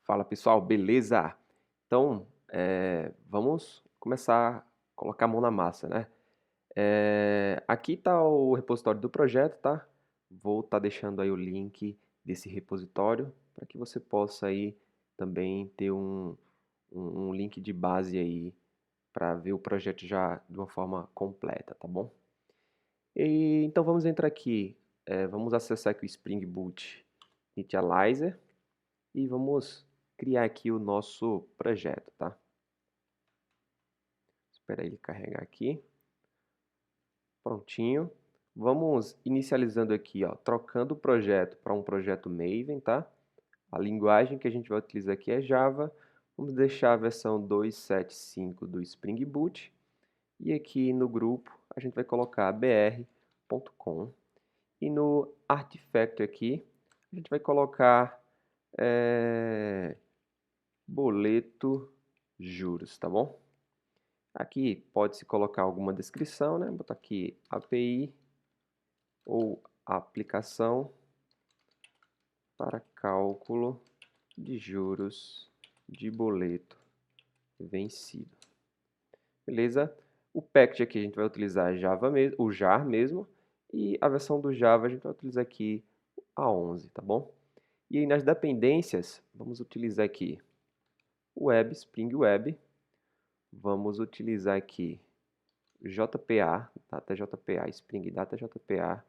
Fala pessoal, beleza? Então, vamos começar a colocar a mão na massa, né? Aqui está o repositório do projeto, tá? Vou estar deixando aí o link desse repositório para que você possa aí também ter um link de base aí para ver o projeto já de uma forma completa, tá bom? Então vamos entrar aqui, vamos acessar aqui o Spring Boot Initializer e vamos criar aqui o nosso projeto, tá? Espera ele carregar aqui. Prontinho. Vamos inicializando aqui, ó, trocando o projeto para um projeto Maven, tá? A linguagem que a gente vai utilizar aqui é Java. Vamos deixar a versão 2.7.5 do Spring Boot. E aqui no grupo a gente vai colocar br.com. E no Artifactory aqui a gente vai colocar boleto juros, tá bom? Aqui pode-se colocar alguma descrição, né? Botar aqui API ou aplicação para cálculo de juros de boleto vencido. Beleza? O package aqui a gente vai utilizar Java mesmo, o jar mesmo, e a versão do Java a gente vai utilizar aqui a 11, tá bom? E aí nas dependências, vamos utilizar aqui Web, Spring Web, vamos utilizar aqui JPA, Data JPA, Spring Data JPA,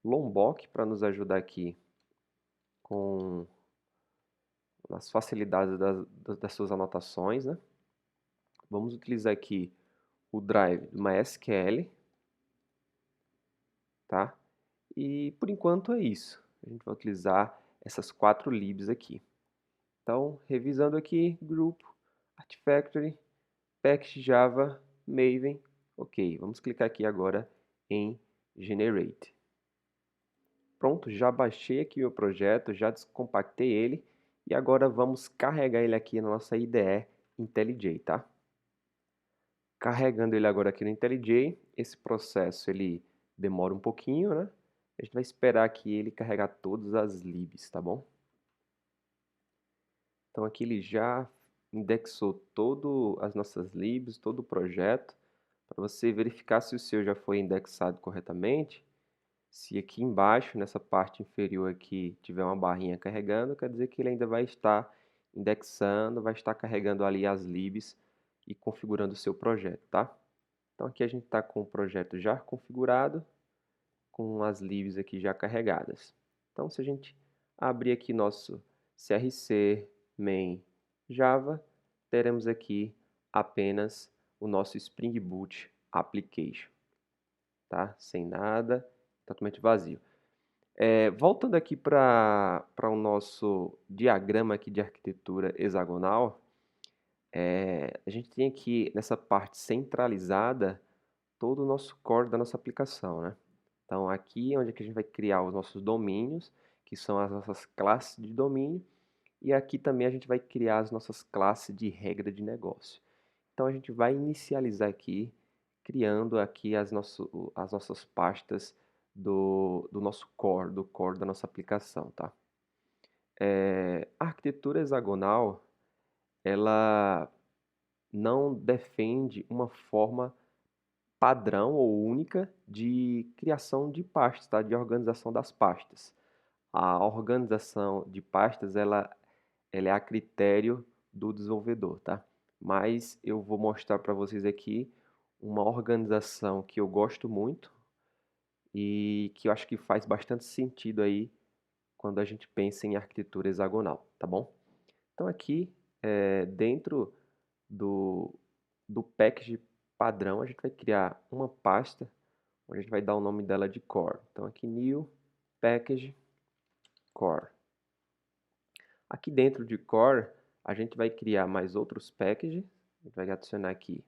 Lombok para nos ajudar aqui com as facilidades das suas anotações, né? Vamos utilizar aqui o Drive do MySQL, tá? E por enquanto é isso. A gente vai utilizar essas 4 libs aqui. Então, revisando aqui, grupo, Artifactory, Package Java, Maven. Ok, vamos clicar aqui agora em Generate. Pronto, já baixei aqui o projeto, já descompactei ele e agora vamos carregar ele aqui na nossa IDE IntelliJ, tá? Carregando ele agora aqui no IntelliJ, esse processo ele demora um pouquinho, né? A gente vai esperar aqui ele carregar todas as libs, tá bom? Então aqui ele já indexou todas as nossas libs, todo o projeto, para você verificar se o seu já foi indexado corretamente. Se aqui embaixo, nessa parte inferior aqui, tiver uma barrinha carregando, quer dizer que ele ainda vai estar indexando, vai estar carregando ali as libs e configurando o seu projeto, tá? Então aqui a gente está com o projeto já configurado, com as libs aqui já carregadas. Então se a gente abrir aqui nosso CRC main Java, teremos aqui apenas o nosso Spring Boot Application, tá? Sem nada, totalmente vazio. Voltando aqui para o nosso diagrama aqui de arquitetura hexagonal, a gente tem aqui nessa parte centralizada todo o nosso core da nossa aplicação, né? Então aqui é onde é que a gente vai criar os nossos domínios, que são as nossas classes de domínio, e aqui também a gente vai criar as nossas classes de regra de negócio. Então a gente vai inicializar aqui, criando aqui as nossas pastas do nosso core, do core da nossa aplicação, tá? A arquitetura hexagonal, ela não defende uma forma padrão ou única de criação de pastas, tá? De organização das pastas. A organização de pastas, ela é a critério do desenvolvedor, tá? Mas eu vou mostrar para vocês aqui uma organização que eu gosto muito e que eu acho que faz bastante sentido aí quando a gente pensa em arquitetura hexagonal, tá bom? Então aqui, dentro do, do package padrão, a gente vai criar uma pasta onde a gente vai dar o nome dela de core. Então aqui new package core. Aqui dentro de core, a gente vai criar mais outros packages. A gente vai adicionar aqui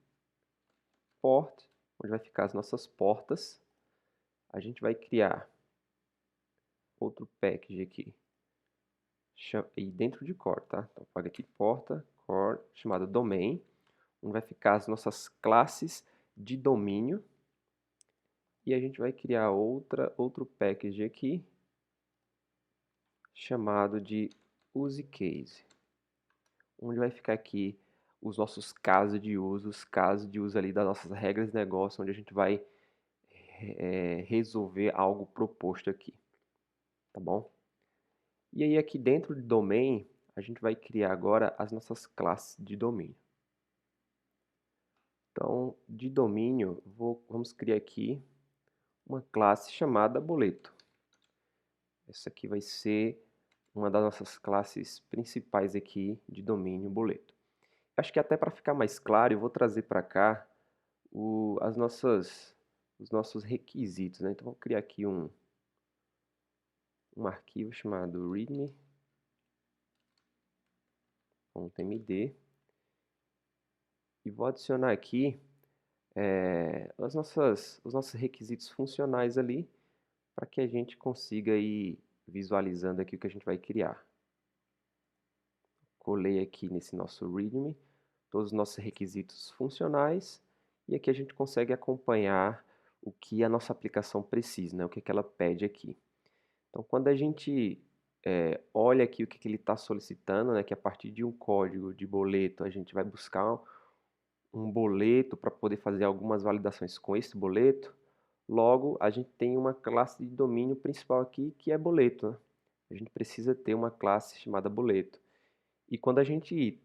port, onde vai ficar as nossas portas. A gente vai criar outro package aqui, e dentro de core, tá? Então, paga aqui porta, core, chamado domain, onde vai ficar as nossas classes de domínio. E a gente vai criar outro package aqui, chamado de use case. onde vai ficar aqui os nossos casos de uso, os casos de uso ali das nossas regras de negócio, onde a gente vai resolver algo proposto aqui, tá bom? E aí aqui dentro de domain, a gente vai criar agora as nossas classes de domínio. Então, de domínio, vamos criar aqui uma classe chamada boleto. Essa aqui vai ser uma das nossas classes principais aqui de domínio boleto. Acho que até para ficar mais claro, eu vou trazer para cá os nossos requisitos, né? Então, vou criar aqui um arquivo chamado readme.md e vou adicionar aqui os nossos requisitos funcionais ali para que a gente consiga ir visualizando aqui o que a gente vai criar. Colei aqui nesse nosso readme todos os nossos requisitos funcionais e aqui a gente consegue acompanhar o que a nossa aplicação precisa, né? O que ela pede aqui. Então, quando a gente olha aqui o que ele está solicitando, né? Que a partir de um código de boleto a gente vai buscar um boleto para poder fazer algumas validações com esse boleto, logo a gente tem uma classe de domínio principal aqui que é boleto, né? A gente precisa ter uma classe chamada boleto. E quando a gente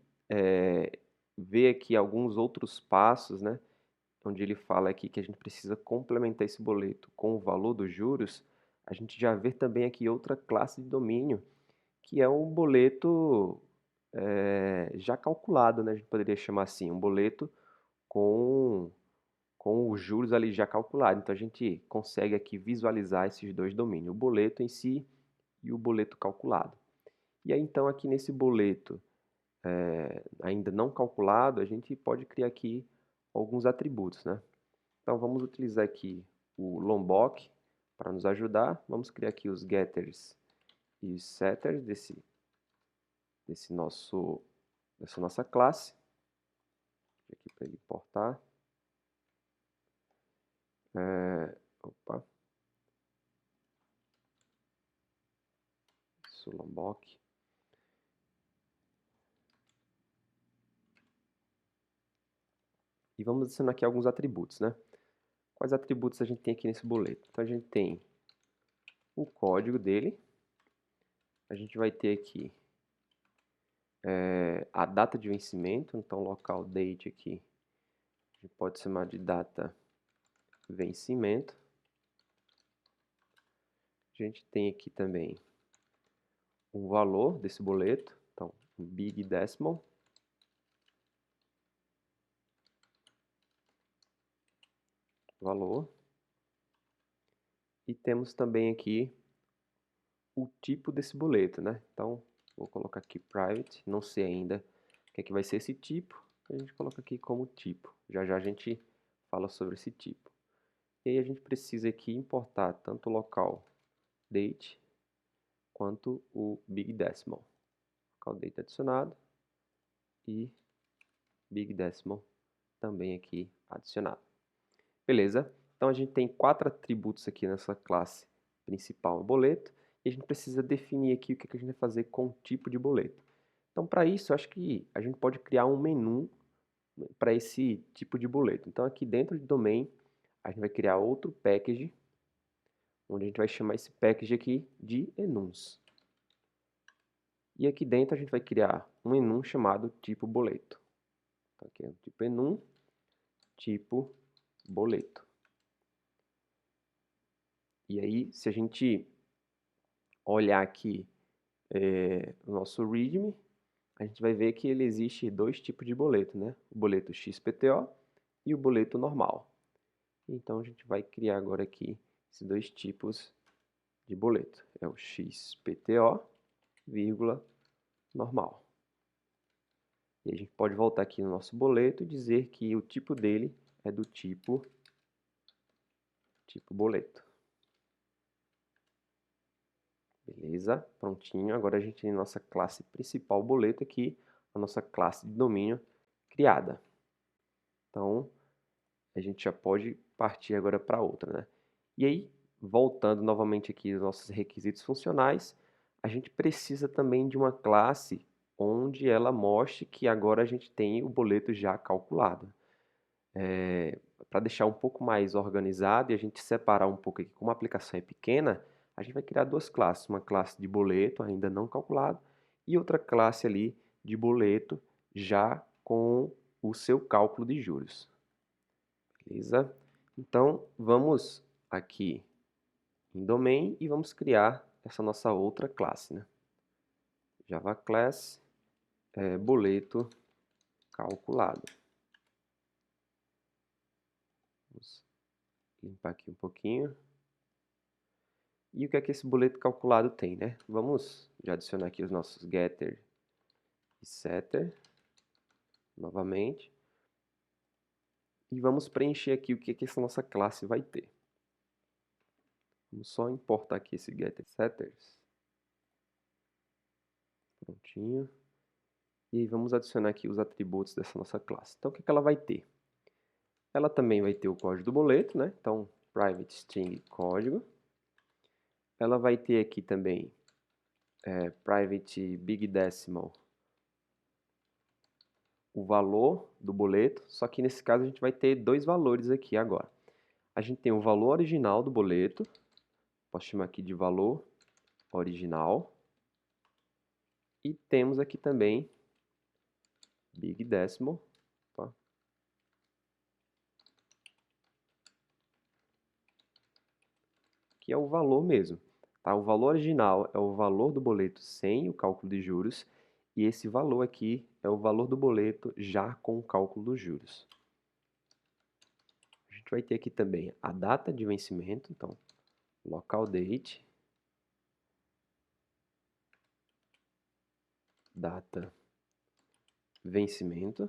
vê aqui alguns outros passos, né, onde ele fala aqui que a gente precisa complementar esse boleto com o valor dos juros, a gente já vê também aqui outra classe de domínio, que é um boleto já calculado, né? A gente poderia chamar assim, um boleto com os juros ali já calculados. Então, a gente consegue aqui visualizar esses dois domínios, o boleto em si e o boleto calculado. E aí, então, aqui nesse boleto ainda não calculado, a gente pode criar aqui alguns atributos, né? Então, vamos utilizar aqui o Lombok para nos ajudar. Vamos criar aqui os getters e os setters dessa nossa classe. Aqui para ele importar. Opa. Isso, Lombok. E vamos adicionar aqui alguns atributos, né? Quais atributos a gente tem aqui nesse boleto? Então, a gente tem o código dele. A gente vai ter aqui a data de vencimento. Então, local date aqui, a gente pode chamar de data vencimento. A gente tem aqui também o valor desse boleto. Então, um big decimal. Valor. E temos também aqui o tipo desse boleto, né? Então, vou colocar aqui private, não sei ainda o que é que vai ser esse tipo, a gente coloca aqui como tipo. Já já a gente fala sobre esse tipo. E aí a gente precisa aqui importar tanto o local date quanto o big decimal. Local date adicionado e big decimal também aqui adicionado. Beleza? Então a gente tem 4 atributos aqui nessa classe principal boleto e a gente precisa definir aqui o que a gente vai fazer com o tipo de boleto. Então para isso, eu acho que a gente pode criar um menu para esse tipo de boleto. Então aqui dentro de domain, a gente vai criar outro package, onde a gente vai chamar esse package aqui de enums. E aqui dentro a gente vai criar um enum chamado tipo boleto. Então aqui é o tipo enum, tipo boleto. E aí, se a gente olhar aqui o nosso README, a gente vai ver que ele existe dois tipos de boleto, né? O boleto XPTO e o boleto normal. Então, a gente vai criar agora aqui esses dois tipos de boleto. É o XPTO, vírgula, normal. E a gente pode voltar aqui no nosso boleto e dizer que o tipo dele é do tipo boleto. Beleza? Prontinho. Agora a gente tem nossa classe principal boleto aqui, a nossa classe de domínio criada. Então, a gente já pode partir agora para outra, né? E aí, voltando novamente aqui aos nossos requisitos funcionais, a gente precisa também de uma classe onde ela mostre que agora a gente tem o boleto já calculado. Para deixar um pouco mais organizado e a gente separar um pouco aqui, como a aplicação é pequena, a gente vai criar duas classes, uma classe de boleto ainda não calculado e outra classe ali de boleto já com o seu cálculo de juros. Beleza? Então, vamos aqui em domain e vamos criar essa nossa outra classe, né? Java Class boleto calculado. Vamos limpar aqui um pouquinho. E o que é que esse boleto calculado tem, né? Vamos já adicionar aqui os nossos getter e setter novamente. E vamos preencher aqui o que é que essa nossa classe vai ter. Vamos só importar aqui esse getter setters. Prontinho. E aí vamos adicionar aqui os atributos dessa nossa classe. Então, o que é que ela vai ter? Ela também vai ter o código do boleto, né? Então, private string código. Ela vai ter aqui também private big decimal, o valor do boleto, só que nesse caso a gente vai ter dois valores aqui agora. A gente tem o valor original do boleto, posso chamar aqui de valor original, e temos aqui também big decimal, tá? Que é o valor mesmo. Tá? O valor original é o valor do boleto sem o cálculo de juros, e esse valor aqui é o valor do boleto já com o cálculo dos juros. A gente vai ter aqui também a data de vencimento, então local date, data, vencimento.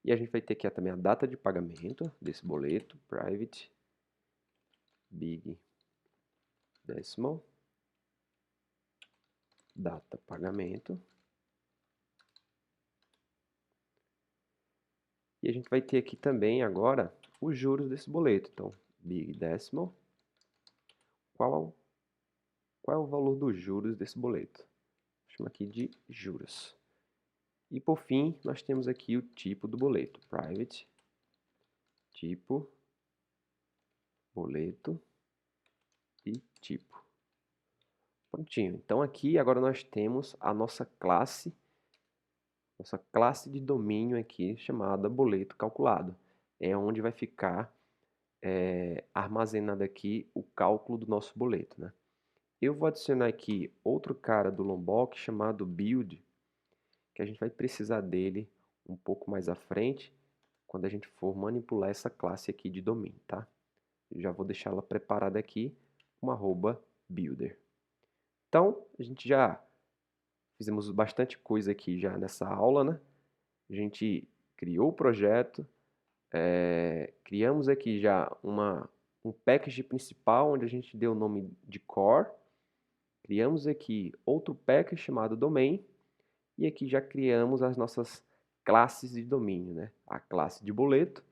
E a gente vai ter aqui também a data de pagamento desse boleto, private, big, decimal, data, pagamento. E a gente vai ter aqui também agora os juros desse boleto. Então, big decimal, qual é o valor dos juros desse boleto? Vou chamar aqui de juros. E por fim, nós temos aqui o tipo do boleto, private, tipo, boleto e tipo. Prontinho. Então aqui agora nós temos a nossa classe de domínio aqui chamada boleto calculado. É onde vai ficar armazenado aqui o cálculo do nosso boleto, né? Eu vou adicionar aqui outro cara do Lombok chamado build, que a gente vai precisar dele um pouco mais à frente, quando a gente for manipular essa classe aqui de domínio, tá? Eu já vou deixar ela preparada aqui, com @builder. Então, a gente já fizemos bastante coisa aqui já nessa aula, né? A gente criou o projeto, criamos aqui já um package principal, onde a gente deu o nome de core, criamos aqui outro package chamado domain, e aqui já criamos as nossas classes de domínio, né? A classe de boleto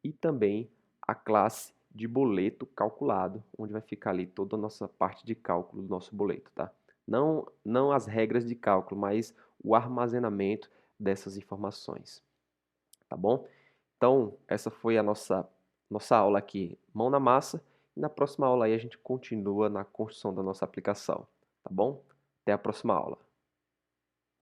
e também a classe de boleto calculado, onde vai ficar ali toda a nossa parte de cálculo do nosso boleto, tá? Não as regras de cálculo, mas o armazenamento dessas informações, tá bom? Então, essa foi a nossa aula aqui, mão na massa, e na próxima aula aí a gente continua na construção da nossa aplicação, tá bom? Até a próxima aula.